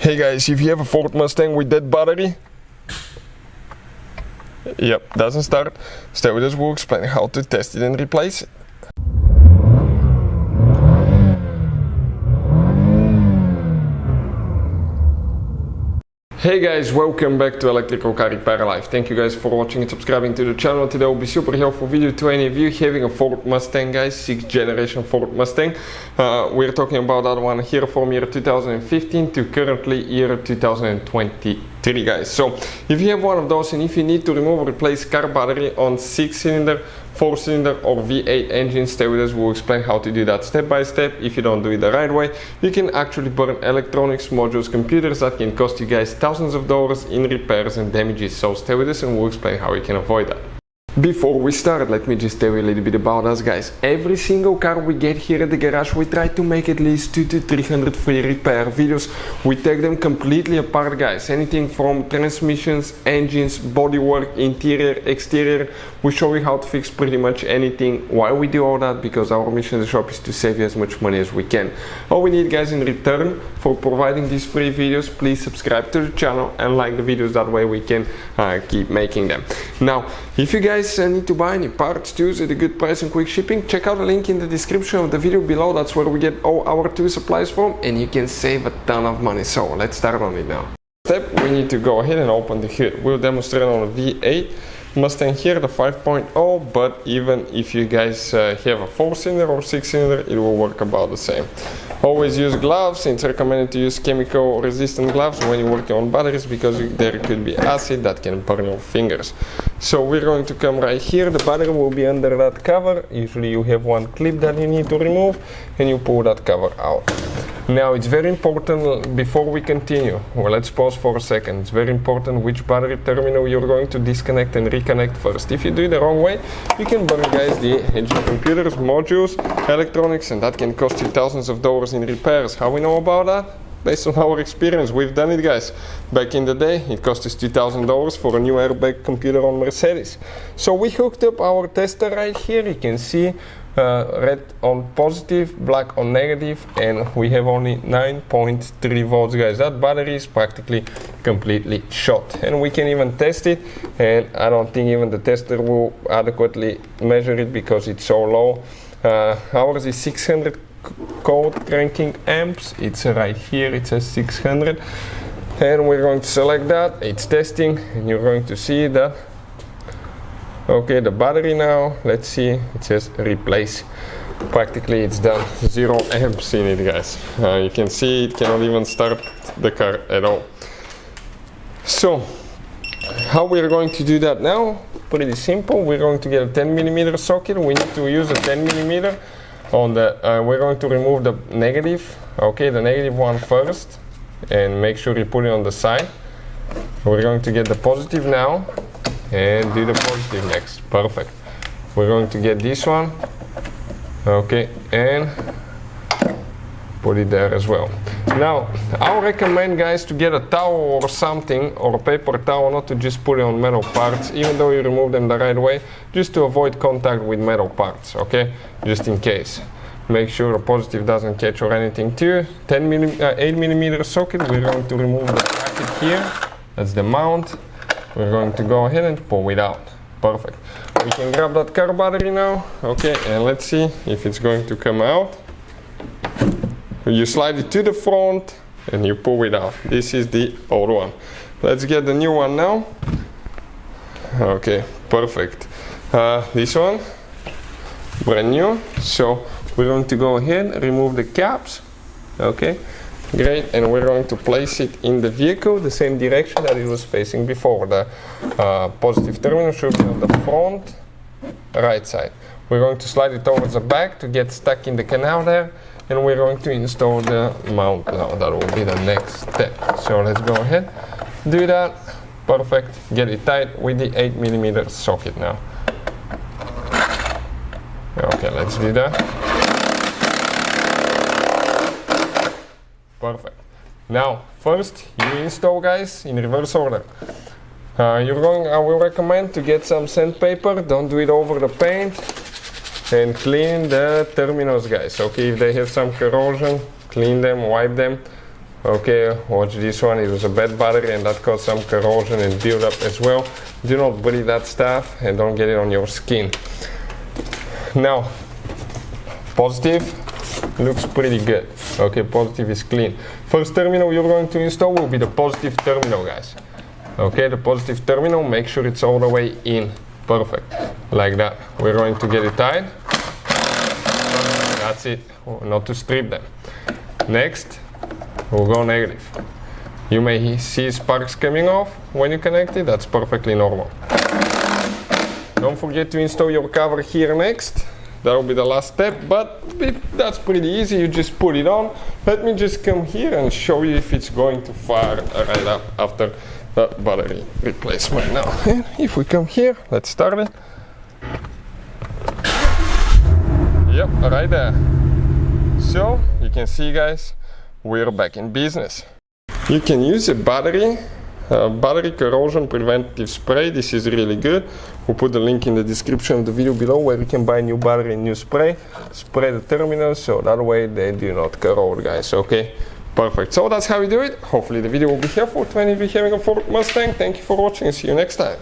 Hey guys, if you have a Ford Mustang with that battery, yep, doesn't start, stay with us, we'll explain how to test it and replace it. Hey guys, welcome back to Electrical Car Repair Life. Thank you guys for watching and subscribing to the channel. Today will be super helpful video to any of you having a Ford Mustang, guys, 6th generation Ford Mustang. We're talking about that one here from year 2015 to currently year 2023, guys. So if you have one of those and if you need to remove or replace car battery on 6-cylinder, 4-cylinder or V8 engine, stay with us, we'll explain how to do that step by step. If you don't do it the right way, you can actually burn electronics, modules, computers that can cost you guys thousands of dollars in repairs and damages. So stay with us and we'll explain how you can avoid that. Before we start, let me just tell you a little bit about us, guys. Every single car we get here at the garage, we try to make at least 200 to 300 free repair videos. We take them completely apart, guys. Anything from transmissions, engines, bodywork, interior, exterior. We show you how to fix pretty much anything. Why we do all that? Because our mission in the shop is to save you as much money as we can. All we need, guys, in return for providing these free videos, please subscribe to the channel and like the videos. That way we can keep making them. Now, if you guys need to buy any parts, tools at a good price and quick shipping, check out the link in the description of the video below. That's where we get all our tool supplies from, and you can save a ton of money. So let's start on it now. Step, we need to go ahead and open the hood. We'll demonstrate on a V8 Mustang here, the 5.0, but even if you guys have a 4-cylinder or 6-cylinder, it will work about the same. Always use gloves. It's recommended to use chemical resistant gloves when you're working on batteries because there could be acid that can burn your fingers. So we're going to come right here. The battery will be under that cover. Usually you have one clip that you need to remove and you pull that cover out. Now it's very important before we continue, well, let's pause for a second. It's very important which battery terminal you're going to disconnect and reconnect first. If you do it the wrong way, you can burn, guys, the engine computers, modules, electronics, and that can cost you thousands of dollars in repairs. How we know about that? Based on our experience, we've done it, guys. Back in the day, it cost us $2,000 for a new airbag computer on Mercedes. So we hooked up our tester right here. You can see red on positive, black on negative, and we have only 9.3 volts, guys. That battery is practically completely shot, and we can even test it, and I don't think even the tester will adequately measure it because it's so low. Ours is 600 cold cranking amps. It's right here, it says 600, and we're going to select that. It's testing, and you're going to see that. Okay, the battery now, let's see, it says replace. Practically it's done, 0 amps in it, guys. You can see it cannot even start the car at all. So how we're going to do that now? Pretty simple. We're going to get a 10mm socket. We need to use a 10mm on the we're going to remove the negative. Okay, the negative one first, and make sure you put it on the side. We're going to get the positive now and do the positive next. Perfect. We're going to get this one, okay, and put it there as well. Now I'll recommend, guys, to get a towel or something, or a paper towel, not to just put it on metal parts, even though you remove them the right way, just to avoid contact with metal parts, okay, just in case. Make sure the positive doesn't catch or anything too. 8mm socket, we're going to remove the bracket here. That's the mount. We're going to go ahead and pull it out. Perfect. We can grab that car battery now. Okay, and let's see if it's going to come out. You slide it to the front and you pull it out. This is the old one. Let's get the new one now. Okay, perfect. This one, brand new. So we're going to go ahead, remove the caps. Okay, great, and we're going to place it in the vehicle the same direction that it was facing before. The positive terminal should be on the front right side. We're going to slide it towards the back to get stuck in the canal there, and we're going to install the mount now. That will be the next step. So let's go ahead, do that. Perfect. Get it tight with the 8mm socket now. Okay, let's do that. Perfect. Now, first you install, guys, in reverse order. I will recommend to get some sandpaper. Don't do it over the paint, and clean the terminals, guys. Okay, if they have some corrosion, clean them, wipe them. Okay, watch this one. It was a bad battery and that caused some corrosion and build-up as well. Do not breathe that stuff and don't get it on your skin. Now, positive looks pretty good. Okay, positive is clean. First terminal you're going to install will be the positive terminal, guys. Okay, the positive terminal, make sure it's all the way in. Perfect, like that. We're going to get it tied. That's it, not to strip them. Next, we'll go negative. You may see sparks coming off when you connect it, that's perfectly normal. Don't forget to install your cover here next. That will be the last step, but that's pretty easy, you just put it on. Let me just come here and show you if it's going to fire right up after the battery replacement. Now, if we come here, let's start it. Yep, right there. So, you can see, guys, we're back in business. You can use a battery corrosion preventive spray. This is really good. We'll put the link in the description of the video below where you can buy new battery and new spray. Spray the terminals so that way they do not corrode, guys. Okay, perfect. So that's how we do it. Hopefully the video will be helpful to any of you having a Ford Mustang. Thank you for watching and see you next time.